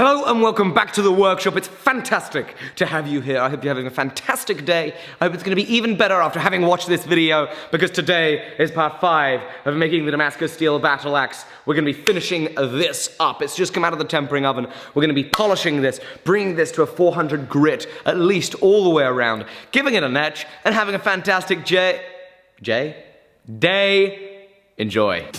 Hello and welcome back to the workshop. It's fantastic to have you here. I hope you're having a fantastic day. I hope it's going to be even better after having watched this video, because today is part 5 of making the Damascus steel battle axe. We're going to be finishing this up. It's just come out of the tempering oven. We're going to be polishing this, bringing this to a 400 grit, at least all the way around, giving it an etch, and having a fantastic day. Enjoy.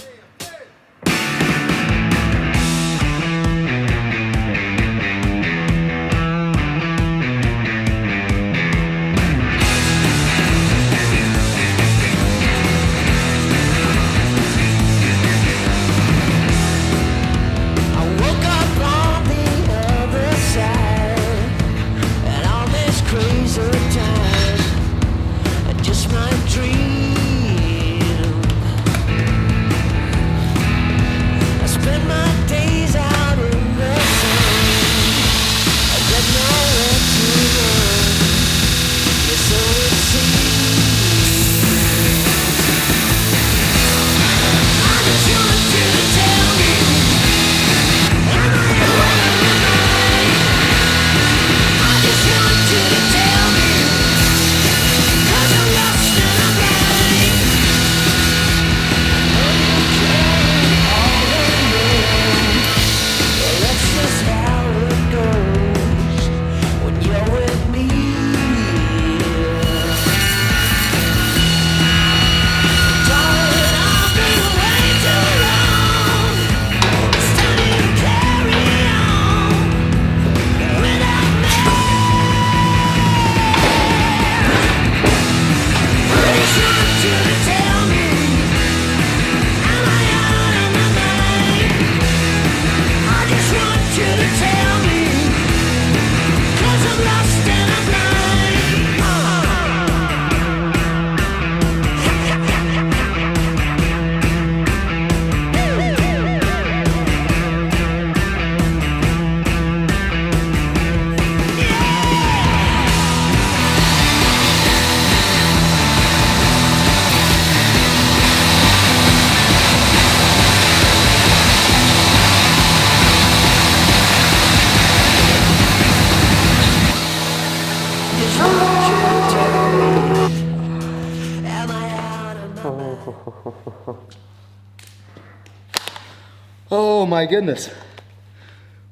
Oh my goodness.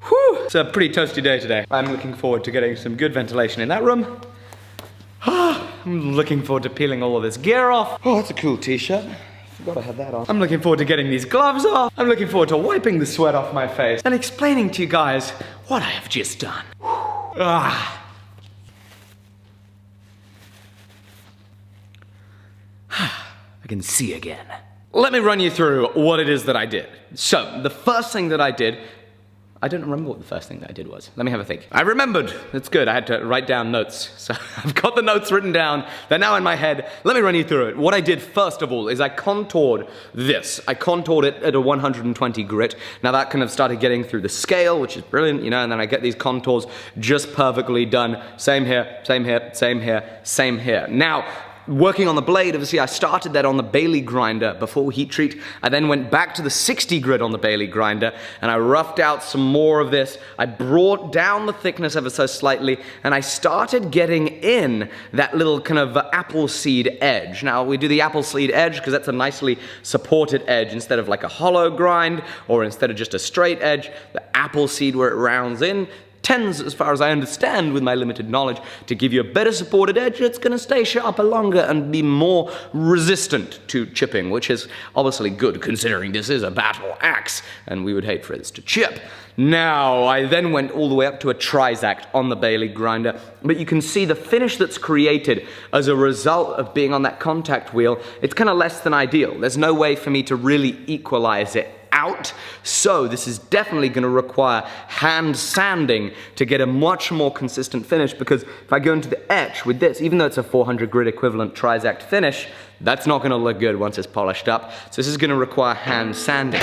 Whew. It's a pretty toasty day today. I'm looking forward to getting some good ventilation in that room. I'm looking forward to peeling all of this gear off. Oh, that's a cool t-shirt. Forgot I had that on. I'm looking forward to getting these gloves off. I'm looking forward to wiping the sweat off my face and explaining to you guys what I have just done. I can see again. Let me run you through what it is that I did. So, the first thing that I did, I don't remember what the first thing that I did was. Let me have a think. I remembered. That's good. I had to write down notes. So, I've got the notes written down. They're now in my head. Let me run you through it. What I did first of all is I contoured this. I contoured it at a 120 grit. Now, that kind of started getting through the scale, which is brilliant, you know, and then I get these contours just perfectly done. Same here, same here, same here, same here. Now, working on the blade, obviously I started that on the Bailey grinder before heat treat. I then went back to the 60 grit on the Bailey grinder and I roughed out some more of this. I brought down the thickness ever so slightly and I started getting in that little kind of apple seed edge. Now we do the apple seed edge because that's a nicely supported edge instead of like a hollow grind or instead of just a straight edge. The apple seed where it rounds in tends, as far as I understand with my limited knowledge, to give you a better supported edge. It's going to stay sharper longer and be more resistant to chipping, which is obviously good considering this is a battle axe and we would hate for this to chip. Now, I then went all the way up to a trizact on the Bailey grinder, but you can see the finish that's created as a result of being on that contact wheel. It's kind of less than ideal. There's no way for me to really equalize it out, so this is definitely going to require hand sanding to get a much more consistent finish, because if I go into the etch with this, even though it's a 400 grit equivalent trizact finish, that's not going to look good once it's polished up, so this is going to require hand sanding.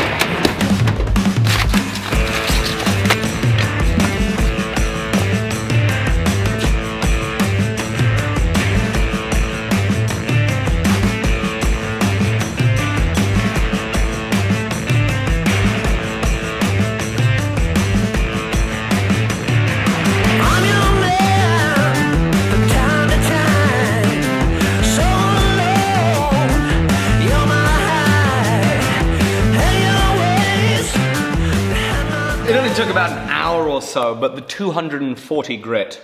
took about an hour or so, but the 240 grit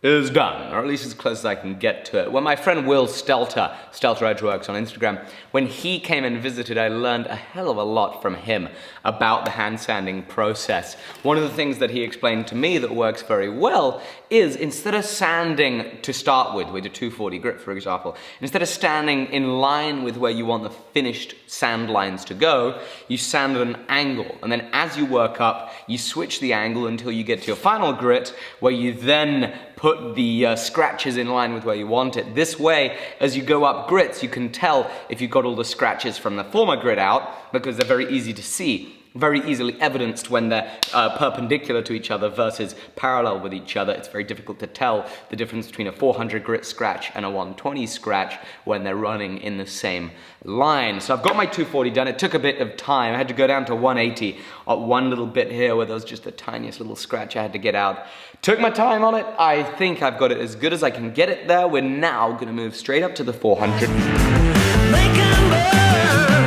is done, or at least as close as I can get to it. When my friend Will Stelter Edgeworks on Instagram, when he came and visited, I learned a hell of a lot from him about the hand sanding process. One of the things that he explained to me that works very well is instead of sanding to start with a 240 grit, for example, instead of standing in line with where you want the finished sand lines to go, you sand at an angle. And then as you work up, you switch the angle until you get to your final grit, where you then put the scratches in line with where you want it. This way, as you go up grits, you can tell if you got all the scratches from the former grit out, because they're very easy to see, very easily evidenced when they're perpendicular to each other versus parallel with each other. It's very difficult to tell the difference between a 400 grit scratch and a 120 scratch when they're running in the same line. So I've got my 240 done. It took a bit of time. I had to go down to 180 at one little bit here where there was just the tiniest little scratch I had to get out. Took my time on it. I think I've got it as good as I can get it there. We're now gonna move straight up to the 400. Make 'em burn,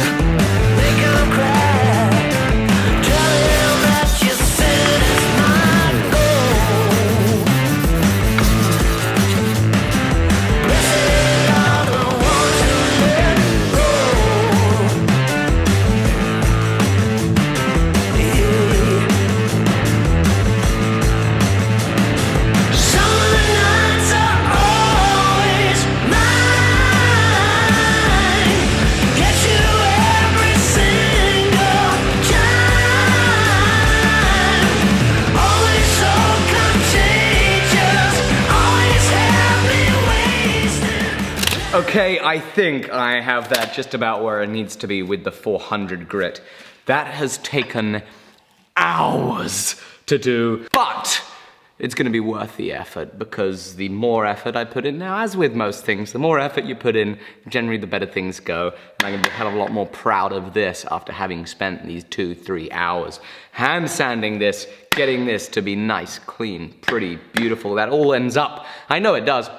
make 'em cry. Tell him that you said it's my goal. Blessed are the ones who let go. Some of the nights are always mine. Get you every single time. Always so contagious. Always have me wasting. Okay, I think I have that just about where it needs to be with the 400 grit. That has taken hours to do, but it's gonna be worth the effort, because the more effort I put in now, as with most things, the more effort you put in, generally the better things go. And I'm gonna be a hell of a lot more proud of this after having spent these 2-3 hours hand sanding this, getting this to be nice, clean, pretty, beautiful. That all ends up, I know it does,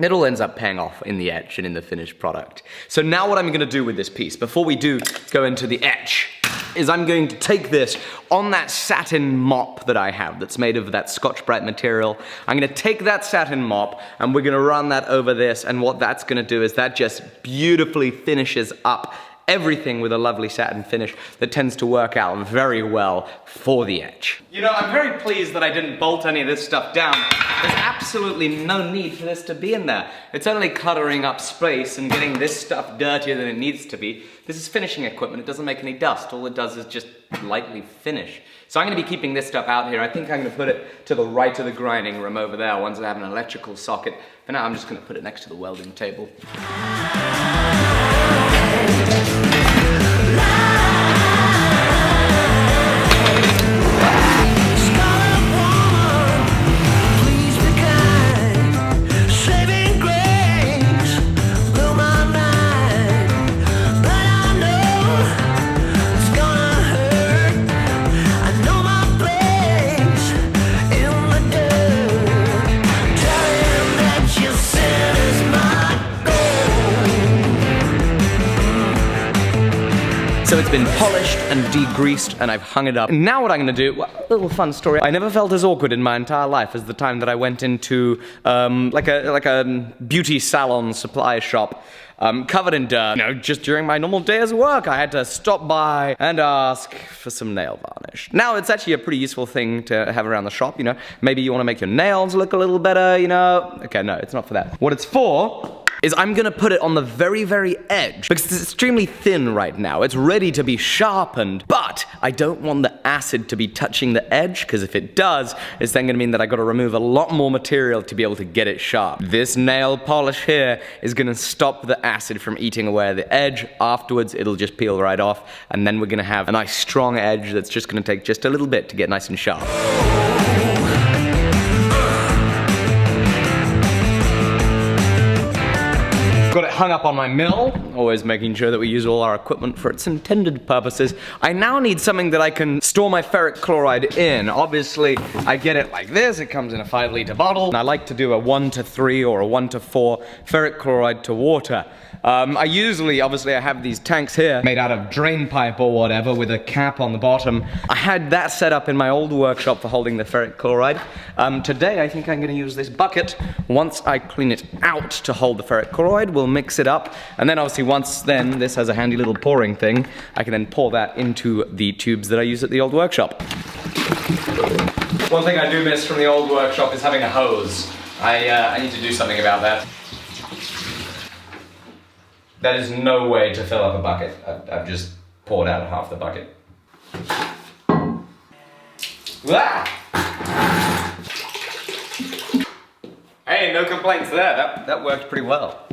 it all ends up paying off in the etch and in the finished product. So now what I'm gonna do with this piece, before we do go into the etch, is I'm going to take this on that satin mop that I have that's made of that Scotch-Brite material. I'm gonna take that satin mop and we're gonna run that over this, and what that's gonna do is that just beautifully finishes up everything with a lovely satin finish that tends to work out very well for the etch. You know, I'm very pleased that I didn't bolt any of this stuff down. There's absolutely no need for this to be in there. It's only cluttering up space and getting this stuff dirtier than it needs to be. This is finishing equipment. It doesn't make any dust. All it does is just lightly finish. So I'm gonna be keeping this stuff out here. I think I'm gonna put it to the right of the grinding room over there, once I have an electrical socket. For now, I'm just gonna put it next to the welding table. So it's been polished and degreased, and I've hung it up. And now what I'm gonna do, well, a little fun story. I never felt as awkward in my entire life as the time that I went into like a beauty salon supply shop, covered in dirt. You know, just during my normal day as work, I had to stop by and ask for some nail varnish. Now, it's actually a pretty useful thing to have around the shop, you know. Maybe you wanna make your nails look a little better, you know. Okay, no, it's not for that. What it's for is I'm gonna put it on the very, very edge, because it's extremely thin right now. It's ready to be sharpened, but I don't want the acid to be touching the edge, because if it does, it's then gonna mean that I gotta remove a lot more material to be able to get it sharp. This nail polish here is gonna stop the acid from eating away at the edge. Afterwards, it'll just peel right off, and then we're gonna have a nice strong edge that's just gonna take just a little bit to get nice and sharp. Got it hung up on my mill. always making sure that we use all our equipment for its intended purposes. I now need something that I can store my ferric chloride in. Obviously, I get it like this. It comes in a 5-liter bottle, and I like to do a 1:3 or a 1:4 ferric chloride to water. Obviously I have these tanks here made out of drain pipe or whatever with a cap on the bottom. I had that set up in my old workshop for holding the ferric chloride. Today I think I'm going to use this bucket. Once I clean it out to hold the ferric chloride, we'll mix it up, and then obviously this has a handy little pouring thing. I can then pour that into the tubes that I use at the old workshop. One thing I do miss from the old workshop is having a hose. I need to do something about that. That is no way to fill up a bucket. I've just poured out half the bucket. Ah! Hey, no complaints there. That worked pretty well.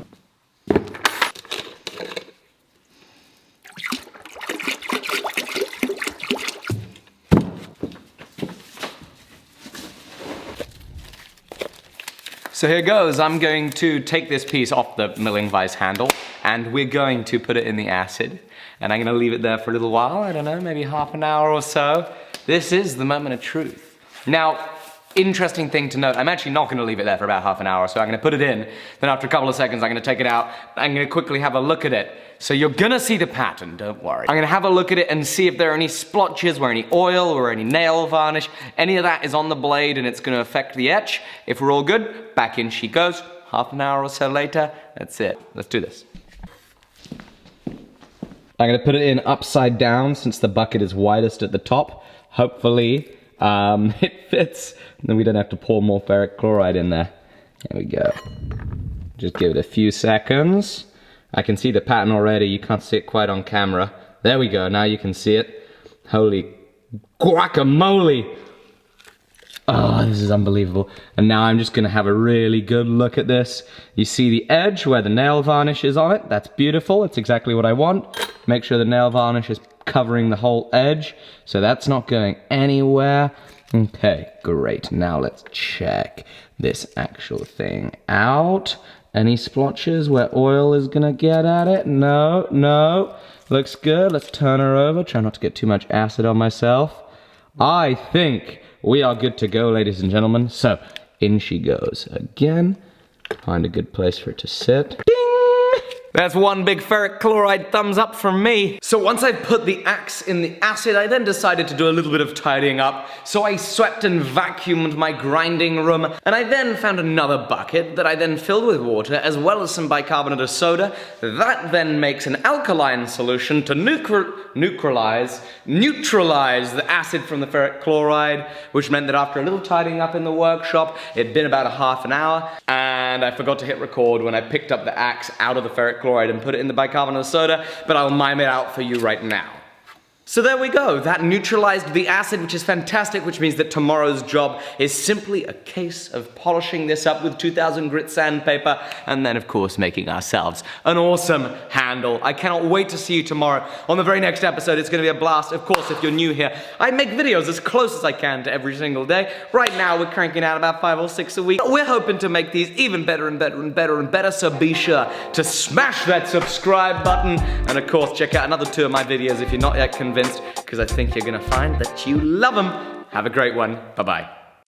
So here goes. I'm going to take this piece off the milling vise handle, and we're going to put it in the acid, and I'm going to leave it there for a little while. I don't know, maybe half an hour or so. This is the moment of truth. Now, interesting thing to note, I'm actually not going to leave it there for about half an hour, so I'm going to put it in, then after a couple of seconds I'm going to take it out, I'm going to quickly have a look at it. So you're going to see the pattern, don't worry. I'm going to have a look at it and see if there are any splotches, or any oil, or any nail varnish. Any of that is on the blade and it's going to affect the etch. If we're all good, back in she goes. Half an hour or so later, that's it. Let's do this. I'm going to put it in upside down since the bucket is widest at the top. Hopefully it fits, and then we don't have to pour more ferric chloride in there. There we go. Just give it a few seconds. I can see the pattern already. You can't see it quite on camera. There we go, now you can see it. Holy guacamole! Oh, this is unbelievable. And now I'm just gonna have a really good look at this. You see the edge where the nail varnish is on it? That's beautiful, it's exactly what I want. Make sure the nail varnish is covering the whole edge, so that's not going anywhere. Okay, great. Now let's check this actual thing out. Any splotches where oil is gonna get at it? No, no. Looks good. Let's turn her over. Try not to get too much acid on myself. I think we are good to go, ladies and gentlemen. So, in she goes. Again, find a good place for it to sit. Ding! That's one big ferric chloride thumbs up from me. So once I put the axe in the acid, I then decided to do a little bit of tidying up. So I swept and vacuumed my grinding room, and I then found another bucket that I then filled with water, as well as some bicarbonate of soda. That then makes an alkaline solution to neutralize the acid from the ferric chloride, which meant that after a little tidying up in the workshop, it'd been about a half an hour, and I forgot to hit record when I picked up the axe out of the ferric chloride and put it in the bicarbonate of soda, but I'll mime it out for you right now. So there we go, that neutralized the acid, which is fantastic, which means that tomorrow's job is simply a case of polishing this up with 2000 grit sandpaper, and then of course making ourselves an awesome handle. I cannot wait to see you tomorrow on the very next episode. It's going to be a blast. Of course, if you're new here, I make videos as close as I can to every single day. Right now we're cranking out about 5 or 6 a week. We're hoping to make these even better and better and better and better, so be sure to smash that subscribe button, and of course check out another 2 of my videos if you're not yet convinced, because I think you're gonna find that you love them. Have a great one. Bye-bye.